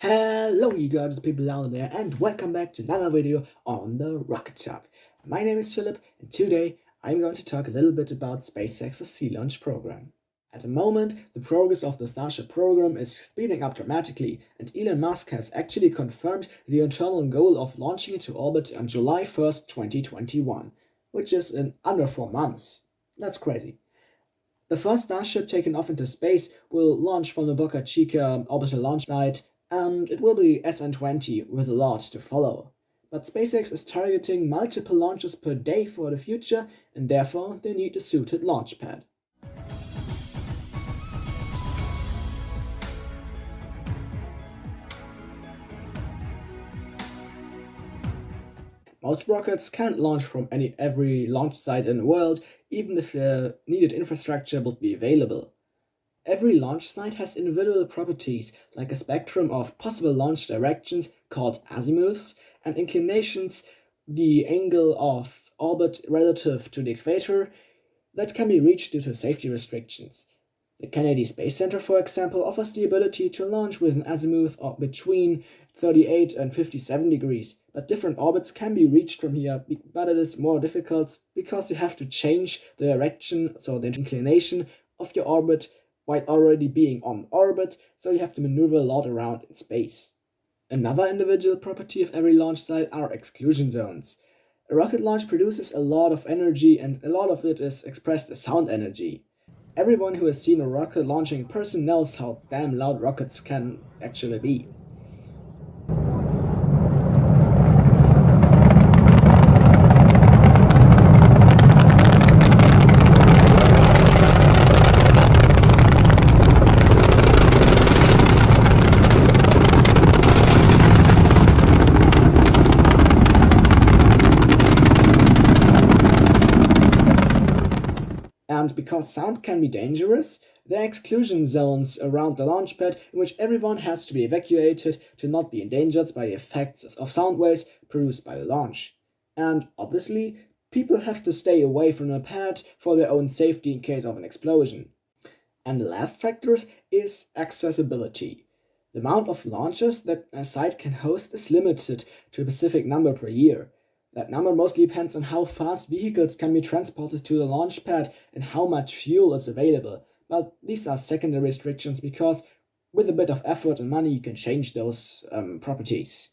Hello you gorgeous people out there and welcome back to another video on the Rocket Shop. My name is Philip and today I'm going to talk a little bit about SpaceX's Sea Launch program. At the moment, the progress of the Starship program is speeding up dramatically and Elon Musk has actually confirmed the internal goal of launching into orbit on July 1st, 2021, which is in under 4 months. That's crazy. The first Starship taken off into space will launch from the Boca Chica orbital launch site, and it will be SN20 with a lot to follow. But SpaceX is targeting multiple launches per day for the future, and therefore they need a suited launch pad. Most rockets can't launch from every launch site in the world, even if the needed infrastructure would be available. Every launch site has individual properties like a spectrum of possible launch directions called azimuths and inclinations, the angle of orbit relative to the equator, that can be reached due to safety restrictions. The Kennedy Space Center, for example, offers the ability to launch with an azimuth of between 38 and 57 degrees, but different orbits can be reached from here, but it is more difficult because you have to change the direction, so the inclination of your orbit while already being on orbit, so you have to maneuver a lot around in space. Another individual property of every launch site are exclusion zones. A rocket launch produces a lot of energy and a lot of it is expressed as sound energy. Everyone who has seen a rocket launching in person knows how damn loud rockets can actually be. And because sound can be dangerous, there are exclusion zones around the launch pad in which everyone has to be evacuated to not be endangered by the effects of sound waves produced by the launch. And obviously, people have to stay away from the pad for their own safety in case of an explosion. And the last factor is accessibility. The amount of launches that a site can host is limited to a specific number per year. That number mostly depends on how fast vehicles can be transported to the launch pad and how much fuel is available, but these are secondary restrictions because with a bit of effort and money you can change those properties.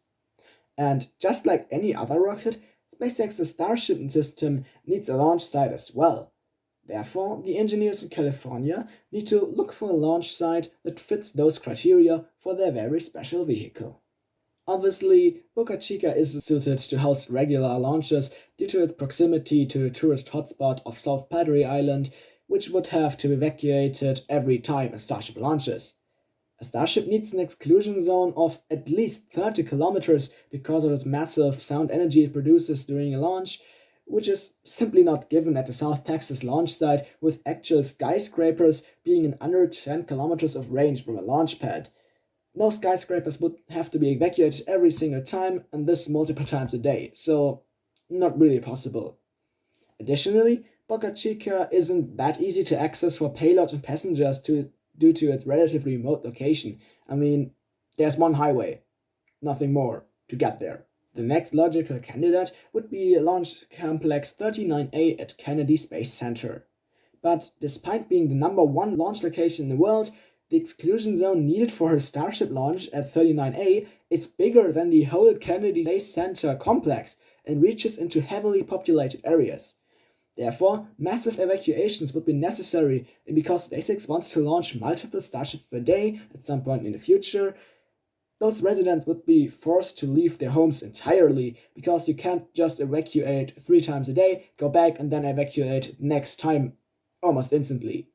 And just like any other rocket, SpaceX's Starship system needs a launch site as well. Therefore, the engineers in California need to look for a launch site that fits those criteria for their very special vehicle. Obviously, Boca Chica is suited to host regular launches due to its proximity to the tourist hotspot of South Padre Island, which would have to be evacuated every time a Starship launches. A Starship needs an exclusion zone of at least 30 kilometers because of its massive sound energy it produces during a launch, which is simply not given at the South Texas launch site, with actual skyscrapers being in under 10 kilometers of range from a launch pad. Those skyscrapers would have to be evacuated every single time, and this multiple times a day, so not really possible. Additionally, Boca Chica isn't that easy to access for payloads and passengers due to its relatively remote location. I mean, there's one highway, nothing more, to get there. The next logical candidate would be Launch Complex 39A at Kennedy Space Center. But despite being the #1 launch location in the world, the exclusion zone needed for a Starship launch at 39A is bigger than the whole Kennedy Space Center complex and reaches into heavily populated areas. Therefore, massive evacuations would be necessary, and because SpaceX wants to launch multiple Starships per day at some point in the future, those residents would be forced to leave their homes entirely, because you can't just evacuate 3 times a day, go back and then evacuate next time almost instantly.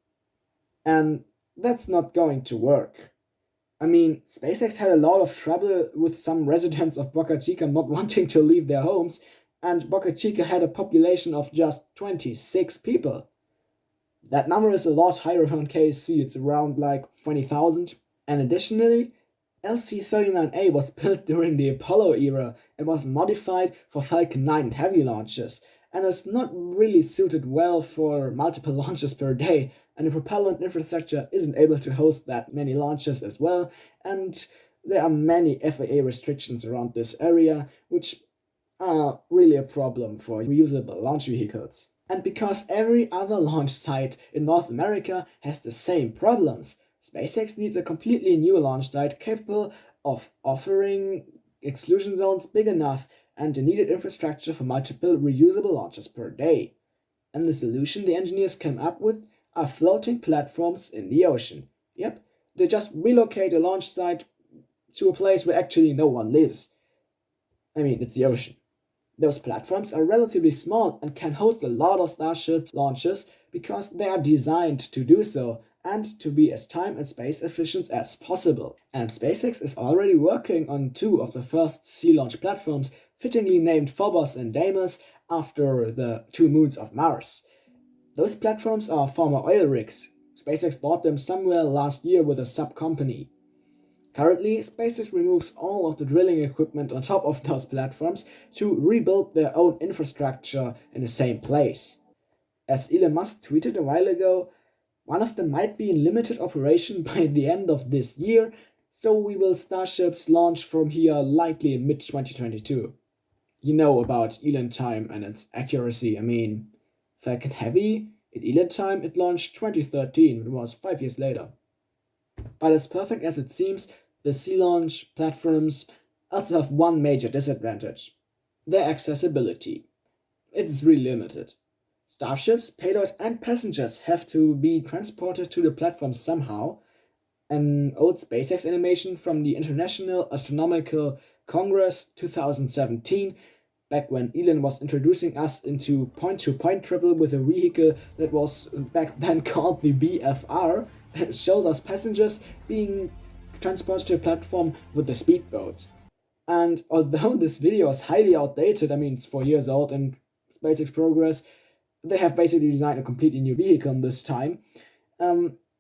And that's not going to work. I mean, SpaceX had a lot of trouble with some residents of Boca Chica not wanting to leave their homes, and Boca Chica had a population of just 26 people. That number is a lot higher on KSC, it's around like 20,000. And additionally, LC-39A was built during the Apollo era and was modified for Falcon 9 heavy launches, and is not really suited well for multiple launches per day, and the propellant infrastructure isn't able to host that many launches as well, and There are many FAA restrictions around this area, which are really a problem for reusable launch vehicles. And because every other launch site in North America has the same problems, SpaceX needs a completely new launch site capable of offering exclusion zones big enough and the needed infrastructure for multiple reusable launches per day. And the solution the engineers came up with are floating platforms in the ocean. Yep, they just relocate a launch site to a place where actually no one lives. I mean, it's the ocean. Those platforms are relatively small and can host a lot of Starship launches because they are designed to do so and to be as time and space efficient as possible. And SpaceX is already working on two of the first sea launch platforms, fittingly named Phobos and Deimos after the two moons of Mars. Those platforms are former oil rigs. SpaceX bought them somewhere last year with a sub company. Currently, SpaceX removes all of the drilling equipment on top of those platforms to rebuild their own infrastructure in the same place. As Elon Musk tweeted a while ago, one of them might be in limited operation by the end of this year, so we will Starships launch from here likely in mid 2022. You know about Elon time and its accuracy. I mean, Falcon Heavy, in Elon time it launched 2013, it was 5 years later. But as perfect as it seems, the sea launch platforms also have one major disadvantage: their accessibility. It is really limited. Starships, payload, and passengers have to be transported to the platform somehow. An old SpaceX animation from the International Astronomical Congress 2017, back when Elon was introducing us into point to point travel with a vehicle that was back then called the BFR, shows us passengers being transported to a platform with a speedboat. And although this video is highly outdated, I mean, it's 4 years old and SpaceX progress, they have basically designed a completely new vehicle this time.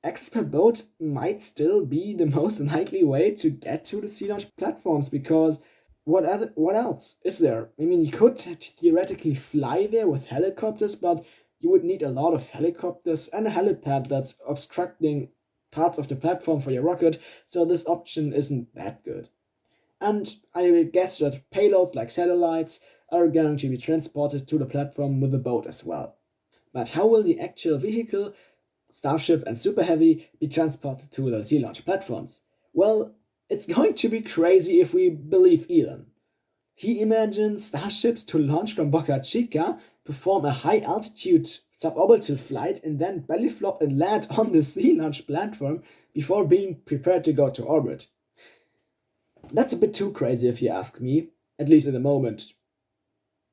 Access per boat might still be the most likely way to get to the sea launch platforms because what else is there? I mean, you could theoretically fly there with helicopters, but you would need a lot of helicopters and a helipad that's obstructing parts of the platform for your rocket, so this option isn't that good. And I guess that payloads like satellites are going to be transported to the platform with a boat as well. But how will the actual vehicle, Starship and Super Heavy, be transported to the sea launch platforms? Well, it's going to be crazy if we believe Elon. He imagines Starships to launch from Boca Chica, perform a high altitude suborbital flight, and then belly flop and land on the sea launch platform before being prepared to go to orbit. That's a bit too crazy if you ask me, at least at the moment.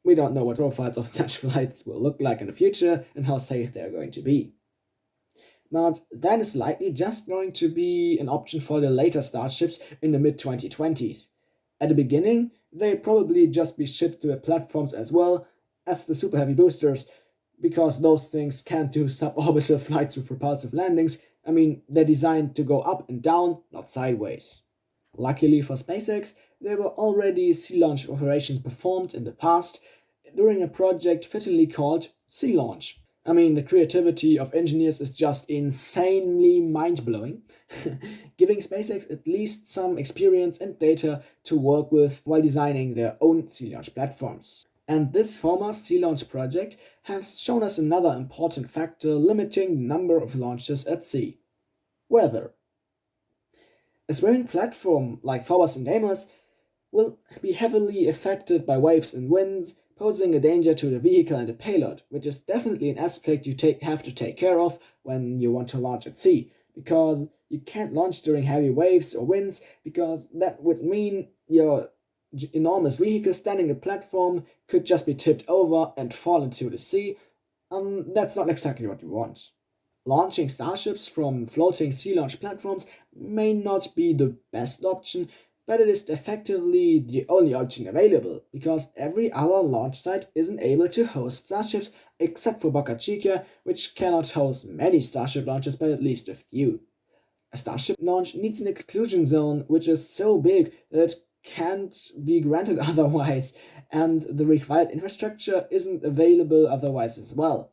We don't know what profiles of such flights will look like in the future and how safe they are going to be. But that is likely just going to be an option for the later Starships in the mid 2020s. At the beginning, they'd probably just be shipped to the platforms as well as the Super Heavy boosters, because those things can't do suborbital flights with propulsive landings. I mean, they're designed to go up and down, not sideways. Luckily for SpaceX, there were already sea launch operations performed in the past during a project fittingly called Sea Launch. I mean, the creativity of engineers is just insanely mind-blowing, giving SpaceX at least some experience and data to work with while designing their own sea launch platforms. And this former sea launch project has shown us another important factor limiting the number of launches at sea: weather. A swimming platform like Phobos and Deimos will be heavily affected by waves and winds, posing a danger to the vehicle and the payload, which is definitely an aspect you have to take care of when you want to launch at sea, because you can't launch during heavy waves or winds, because that would mean your enormous vehicle standing a platform could just be tipped over and fall into the sea. That's not exactly what you want. Launching Starships from floating sea launch platforms may not be the best option, but it is effectively the only option available, because every other launch site isn't able to host Starships except for Boca Chica, which cannot host many Starship launches but at least a few. A Starship launch needs an exclusion zone which is so big that it can't be granted otherwise, and the required infrastructure isn't available otherwise as well.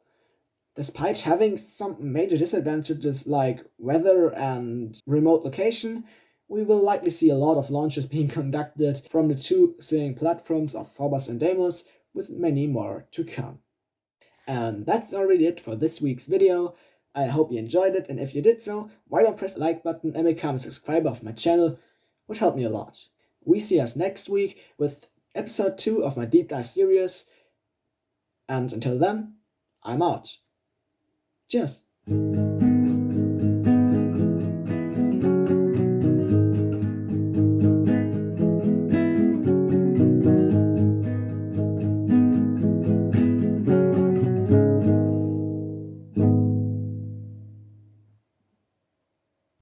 Despite having some major disadvantages like weather and remote location, we will likely see a lot of launches being conducted from the two swimming platforms of Phobos and Deimos, with many more to come. And that's already it for this week's video. I hope you enjoyed it, and if you did so, why don't press the like button and become a subscriber of my channel, would help me a lot. We see us next week with episode 2 of my deep dive series, and until then, I'm out. Cheers!